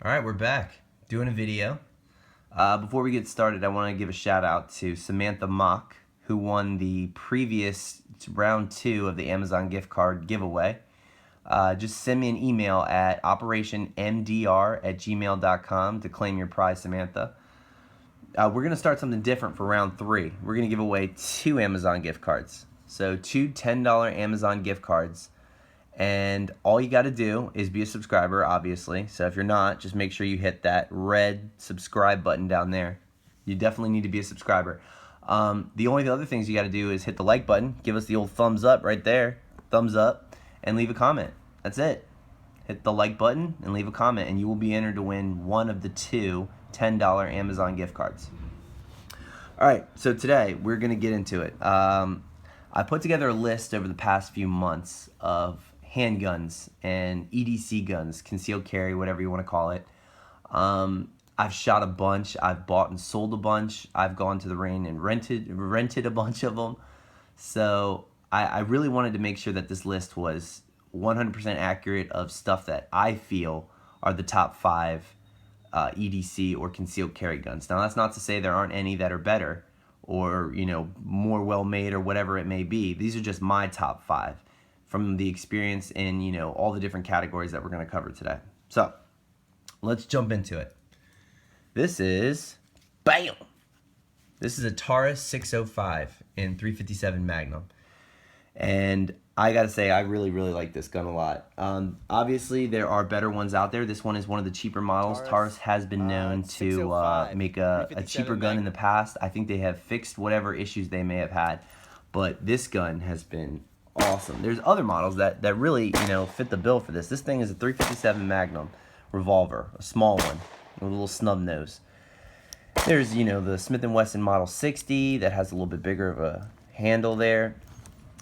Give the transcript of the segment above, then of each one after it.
Alright, we're back doing a video. Before we get started, I want to give a shout out to Samantha Mock, who won the previous round 2 of the Amazon gift card giveaway. Just send me an email at operationmdr@gmail.com to claim your prize, Samantha. We're going to start something different for round 3. We're going to give away 2 Amazon gift cards. So 2 $10 Amazon gift cards. And all you got to do is be a subscriber, obviously. So if you're not, just make sure you hit that red subscribe button down there. You definitely need to be a subscriber. The only other things you got to do is hit the like button, give us the old thumbs up right there, thumbs up, and leave a comment. That's it. Hit the like button and leave a comment, and you will be entered to win one of the 2 $10 Amazon gift cards. All right, so today we're going to get into it. I put together a list over the past few months of handguns and EDC guns, concealed carry, whatever you want to call it. I've shot a bunch. I've bought and sold a bunch. I've gone to the range and rented a bunch of them. So I really wanted to make sure that this list was 100% accurate of stuff that I feel are the top 5 EDC or concealed carry guns. Now, that's not to say there aren't any that are better or, you know, more well-made or whatever it may be. These are just my top 5 from the experience in, you know, all the different categories that we're going to cover today. So, let's jump into it. This is, bam! This is a Taurus 605 in 357 Magnum. And I gotta say, I really like this gun a lot. Obviously, there are better ones out there. This one is one of the cheaper models. Taurus has been known to make a cheaper gun in the past. I think they have fixed whatever issues they may have had. But this gun has been awesome. There's other models that really, you know, fit the bill for this. This thing is a 357 Magnum revolver, a small one with a little snub nose. There's, you know, the Smith & Wesson Model 60 that has a little bit bigger of a handle there.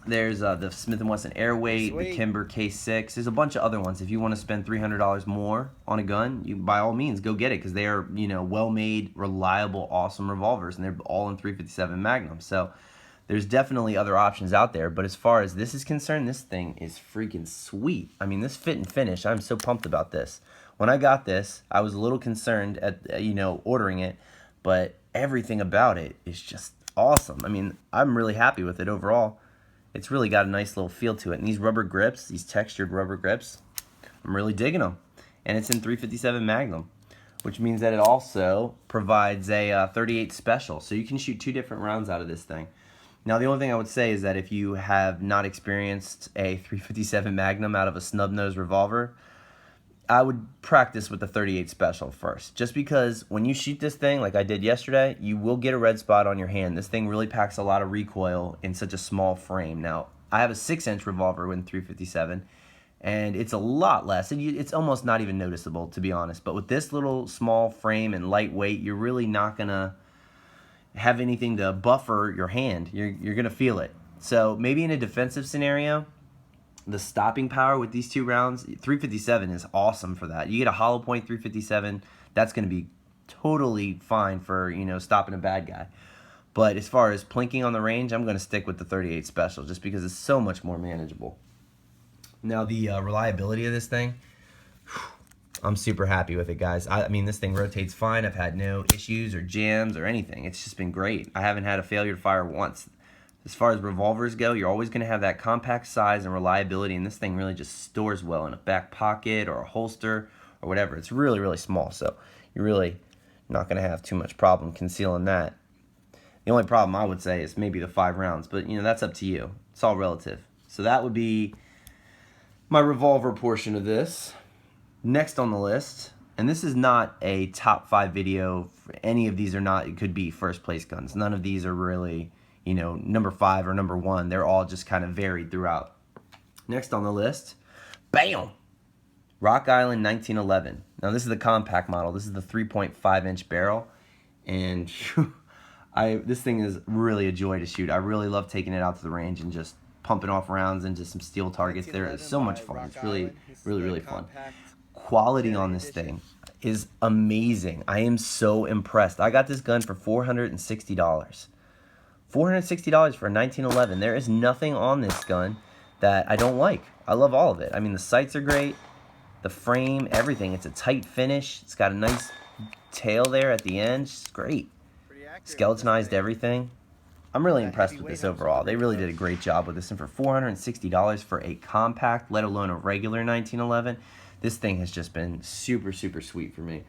There's the Smith & Wesson Airweight, the Kimber K6. There's a bunch of other ones. If you want to spend $300 more on a gun, you by all means go get it, because they are, you know, well-made, reliable, awesome revolvers, and they're all in 357 Magnum. So there's definitely other options out there, but as far as this is concerned, this thing is freaking sweet. I mean, this fit and finish, I'm so pumped about this. When I got this, I was a little concerned at, you know, ordering it, but everything about it is just awesome. I mean, I'm really happy with it overall. It's really got a nice little feel to it. And these rubber grips, these textured rubber grips, I'm really digging them. And it's in 357 Magnum, which means that it also provides a 38 special. So you can shoot 2 different rounds out of this thing. Now, the only thing I would say is that if you have not experienced a 357 Magnum out of a snub-nosed revolver, I would practice with the 38 special first. Just because when you shoot this thing, like I did yesterday, you will get a red spot on your hand. This thing really packs a lot of recoil in such a small frame. Now, I have a 6-inch revolver in 357, and it's a lot less. And it's almost not even noticeable, to be honest. But with this little small frame and lightweight, you're really not going to have anything to buffer your hand. You're going to feel it. So maybe in a defensive scenario, the stopping power with these 2 rounds, 357 is awesome for that. You get a hollow point 357, that's going to be totally fine for, you know, stopping a bad guy. But as far as plinking on the range, I'm going to stick with the 38 special just because it's so much more manageable. Now, the reliability of this thing, I'm super happy with it, guys. I mean, this thing rotates fine. I've had no issues or jams or anything. It's just been great. I haven't had a failure to fire once. As far as revolvers go, you're always going to have that compact size and reliability, and this thing really just stores well in a back pocket or a holster or whatever. It's really small, so you're really not going to have too much problem concealing that. The only problem I would say is maybe the 5 rounds, but, you know, that's up to you. It's all relative. So that would be my revolver portion of this. Next on the list, and this is not a top 5 video. Any of these are not, it could be first place guns. None of these are really, you know, number 5 or number 1. They're all just kind of varied throughout. Next on the list, bam! Rock Island 1911. Now, this is the compact model. This is the 3.5-inch barrel. And this thing is really a joy to shoot. I really love taking it out to the range and just pumping off rounds into some steel targets. There is so much fun. It's really fun. Quality on this thing is amazing. I am so impressed. I got this gun for $460. $460 for a 1911. There is nothing on this gun that I don't like. I love all of it. I mean, the sights are great. The frame, everything. It's a tight finish. It's got a nice tail there at the end. It's great. Skeletonized everything. I'm really impressed with this overall. They really did a great job with this. And for $460 for a compact, let alone a regular 1911, this thing has just been super, super sweet for me.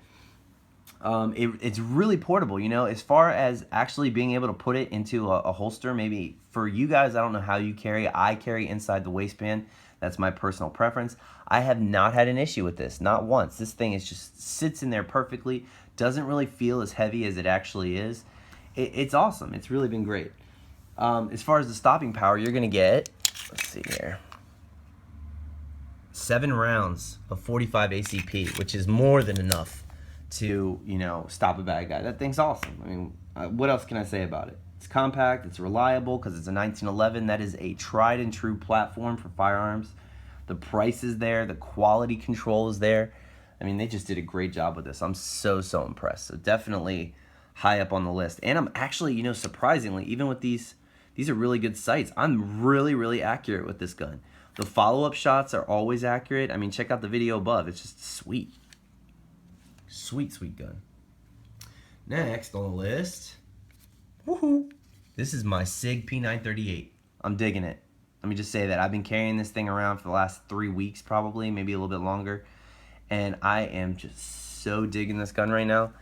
It's really portable, you know, as far as actually being able to put it into a holster. Maybe for you guys, I don't know how you carry. I carry inside the waistband. That's my personal preference. I have not had an issue with this, not once. This thing is just sits in there perfectly, doesn't really feel as heavy as it actually is. It's awesome. It's really been great. As far as the stopping power, you're gonna get, let's see here, 7 rounds of 45 ACP, which is more than enough to, you know, stop a bad guy. That thing's awesome. I mean, what else can I say about it? It's compact, it's reliable because it's a 1911. That is a tried and true platform for firearms. The price is there, the quality control is there. I mean, they just did a great job with this. I'm so impressed. So definitely high up on the list. And I'm actually, you know, surprisingly, even with these are really good sights. I'm really accurate with this gun. The follow-up shots are always accurate. I mean, check out the video above. It's just sweet. Sweet gun. Next on the list, woohoo! This is my SIG P938. I'm digging it. Let me just say that. I've been carrying this thing around for the last 3 weeks probably, maybe a little bit longer. And I am just so digging this gun right now.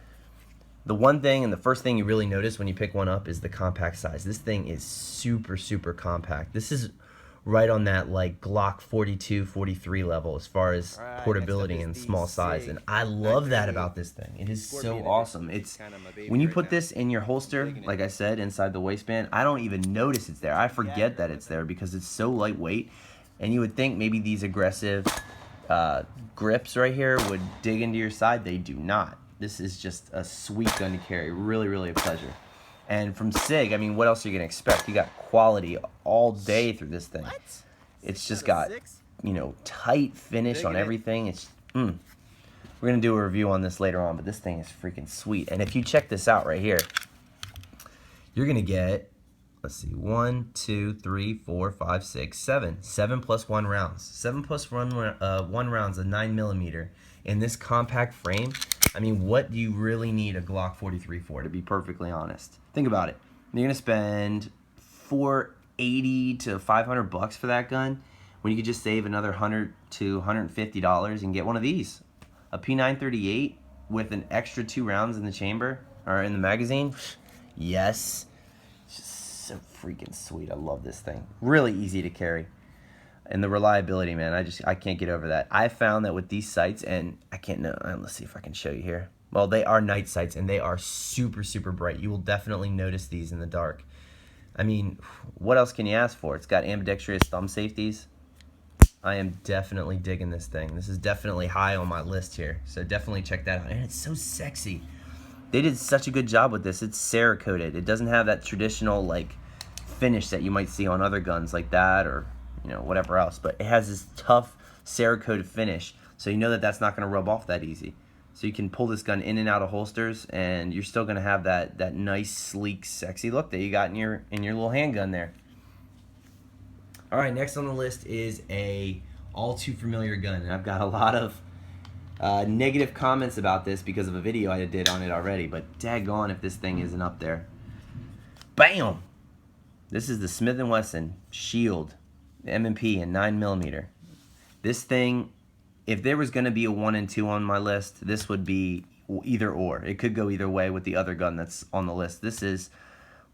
The one thing and the first thing you really notice when you pick one up is the compact size. This thing is super compact. This is right on that like Glock 42, 43 level as far as portability and small size. And I love that about this thing. It is so awesome. It's when you put this in your holster, like I said, inside the waistband, I don't even notice it's there. I forget that it's there because it's so lightweight. And you would think maybe these aggressive grips right here would dig into your side. They do not. This is just a sweet gun to carry. Really a pleasure. And from SIG, I mean, what else are you going to expect? You got quality all day through this thing. It's just got, you know, tight finish on everything. It's We're going to do a review on this later on, but this thing is freaking sweet. And if you check this out right here, you're going to get, let's see, 1, 2, 3, 4, 5, 6, 7. 7 plus 1 rounds. 7 plus 1 rounds of 9mm in this compact frame. I mean, what do you really need a Glock 43 for, to be perfectly honest? Think about it. You're going to spend $480 to $500 for that gun when you could just save another $100 to $150 and get one of these. A P938 with an extra 2 rounds in the chamber, or in the magazine. Yes. It's just so freaking sweet. I love this thing. Really easy to carry. And the reliability, man, I can't get over that. I found that with these sights, and let's see if I can show you here. Well, they are night sights, and they are super bright. You will definitely notice these in the dark. I mean, what else can you ask for? It's got ambidextrous thumb safeties. I am definitely digging this thing. This is definitely high on my list here, so definitely check that out. And it's so sexy. They did such a good job with this. It's Cerakoted. It doesn't have that traditional, like, finish that you might see on other guns like that, or you know, whatever else, but it has this tough Cerakote finish, so you know that that's not going to rub off that easy. So you can pull this gun in and out of holsters, and you're still going to have that nice, sleek, sexy look that you got in your little handgun there. All right, next on the list is a all too familiar gun, and I've got a lot of negative comments about this because of a video I did on it already, but daggone if this thing isn't up there. Bam! This is the Smith & Wesson Shield M&P in 9mm. This thing, if there was going to be a 1 and 2 on my list, this would be either or. It could go either way with the other gun that's on the list. This is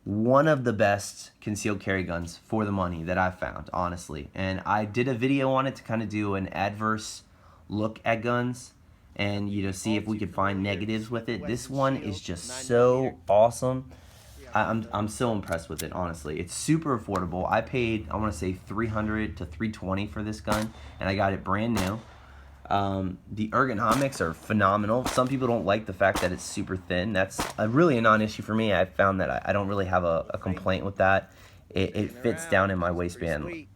one of the best concealed carry guns for the money that I've found, honestly. And I did a video on it to kind of do an adverse look at guns and, you know, see if we could find negatives with it. This one is just so awesome. I'm so impressed with it, honestly. It's super affordable. I paid, I want to say $300 to $320 for this gun, and I got it brand new. The ergonomics are phenomenal. Some people don't like the fact that it's super thin. That's really a non-issue for me. I found that I don't really have a complaint with that. It fits down in my waistband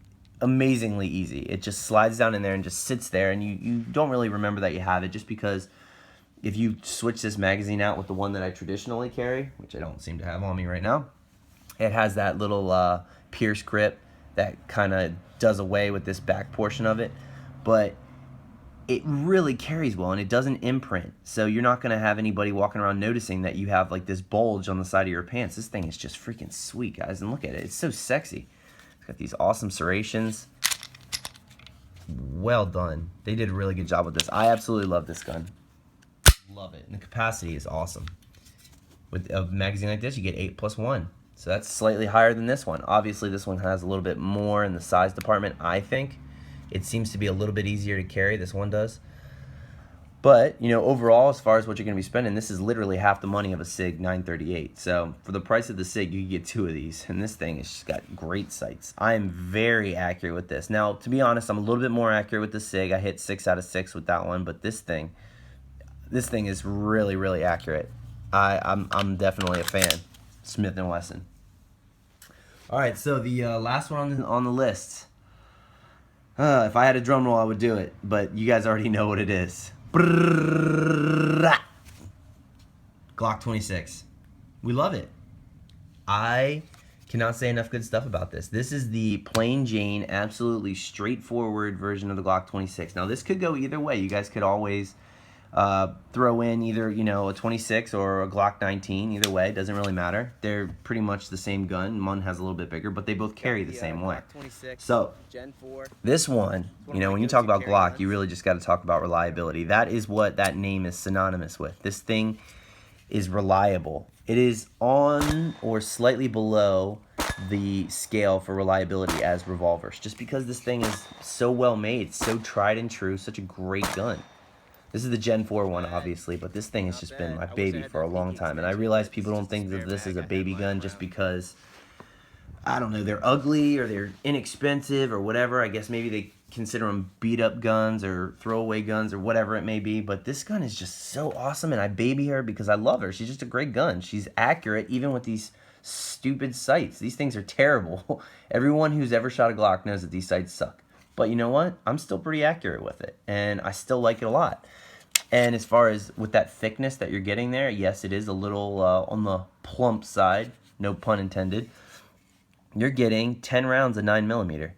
amazingly easy. It just slides down in there and just sits there, and you don't really remember that you have it, just because if you switch this magazine out with the one that I traditionally carry, which I don't seem to have on me right now, it has that little pierce grip that kind of does away with this back portion of it. But it really carries well, and it doesn't imprint. So you're not going to have anybody walking around noticing that you have like this bulge on the side of your pants. This thing is just freaking sweet, guys. And look at it. It's so sexy. It's got these awesome serrations. Well done. They did a really good job with this. I absolutely love this gun. Love it. And the capacity is awesome. With a magazine like this, you get 8+1. So that's slightly higher than this one. Obviously, this one has a little bit more in the size department, I think. It seems to be a little bit easier to carry, this one does. But, you know, overall, as far as what you're going to be spending, this is literally half the money of a SIG 938. So, for the price of the SIG, you can get 2 of these. And this thing has just got great sights. I am very accurate with this. Now, to be honest, I'm a little bit more accurate with the SIG. I hit 6 out of 6 with that one. But this thing is really, really accurate. I'm definitely a fan. Smith & Wesson. All right, so the last one on the list. If I had a drum roll, I would do it, but you guys already know what it is. Glock 26. We love it. I cannot say enough good stuff about this. This is the plain Jane, absolutely straightforward version of the Glock 26. Now, this could go either way. You guys could always throw in either, you know, a 26 or a Glock 19. Either way, doesn't really matter. They're pretty much the same gun. One has a little bit bigger, but they both carry the same way. 26, so Gen 4. This one, you know, when you talk about Glock, you really just got to talk about reliability. That is what that name is synonymous with. This thing is reliable. It is on or slightly below the scale for reliability as revolvers, just because this thing is so well made, so tried and true, such a great gun. This is the Gen 4 one, obviously, but this thing has just been my baby for a long time. And I realize people don't think of this as a baby gun just because, I don't know, they're ugly or they're inexpensive or whatever. I guess maybe they consider them beat-up guns or throwaway guns or whatever it may be. But this gun is just so awesome, and I baby her because I love her. She's just a great gun. She's accurate, even with these stupid sights. These things are terrible. Everyone who's ever shot a Glock knows that these sights suck. But you know what? I'm still pretty accurate with it, and I still like it a lot. And as far as with that thickness that you're getting there, yes, it is a little on the plump side, no pun intended. You're getting 10 rounds of 9mm.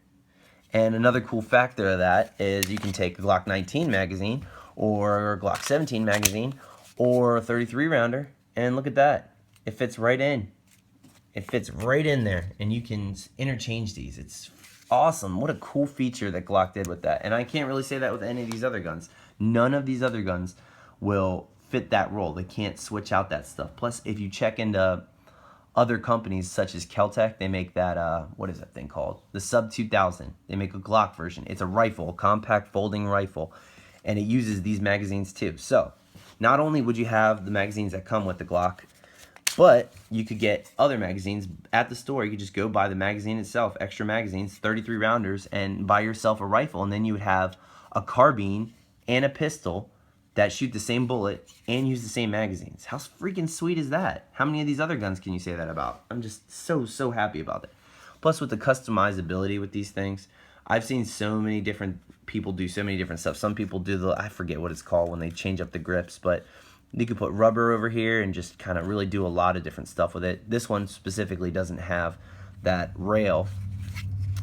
And another cool factor of that is you can take a Glock 19 magazine or a Glock 17 magazine or a 33 rounder, and look at that. It fits right in. It fits right in there, and you can interchange these. It's awesome. What a cool feature that Glock did with that. And I can't really say that with any of these other guns. None of these other guns will fit that role. They can't switch out that stuff. Plus, if you check into other companies such as Keltec, they make that, what is that thing called? The Sub 2000. They make a Glock version. It's a rifle, a compact folding rifle, and it uses these magazines too. So, not only would you have the magazines that come with the Glock, but you could get other magazines at the store. You could just go buy the magazine itself, extra magazines, 33 rounders, and buy yourself a rifle, and then you would have a carbine and a pistol that shoot the same bullet and use the same magazines. How freaking sweet is that? How many of these other guns can you say that about? I'm just so happy about it. Plus, with the customizability with these things, I've seen so many different people do so many different stuff. Some people do the, I forget what it's called when they change up the grips, but you could put rubber over here and just kind of really do a lot of different stuff with it. This one specifically doesn't have that rail.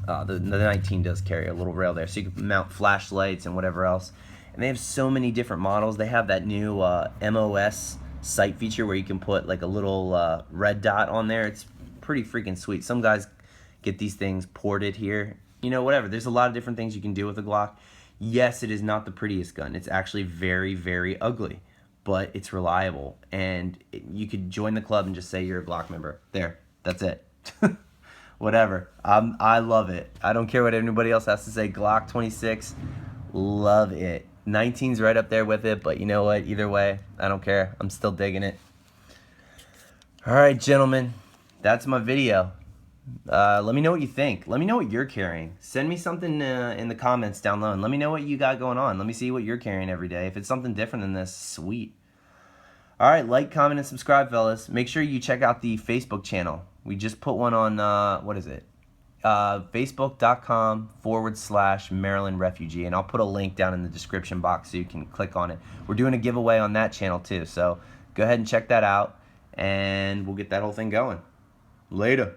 The 19 does carry a little rail there, so you can mount flashlights and whatever else. And they have so many different models. They have that new MOS sight feature where you can put like a little red dot on there. It's pretty freaking sweet. Some guys get these things ported here. You know, whatever. There's a lot of different things you can do with a Glock. Yes, it is not the prettiest gun. It's actually very, very ugly. But it's reliable. And you could join the club and just say you're a Glock member. There. That's it. Whatever. I love it. I don't care what anybody else has to say. Glock 26. Love it. 19's right up there with it, but you know what? Either way, I don't care. I'm still digging it. All right, gentlemen, that's my video. Let me know what you think. Let me know what you're carrying. Send me something in the comments down low, and let me know what you got going on. Let me see what you're carrying every day. If it's something different than this, sweet. All right, like, comment, and subscribe, fellas. Make sure you check out the Facebook channel. We just put one on, what is it? Facebook.com/Maryland Refugee, and I'll put a link down in the description box so you can click on it. We're doing a giveaway on that channel too, so go ahead and check that out, and we'll get that whole thing going. Later.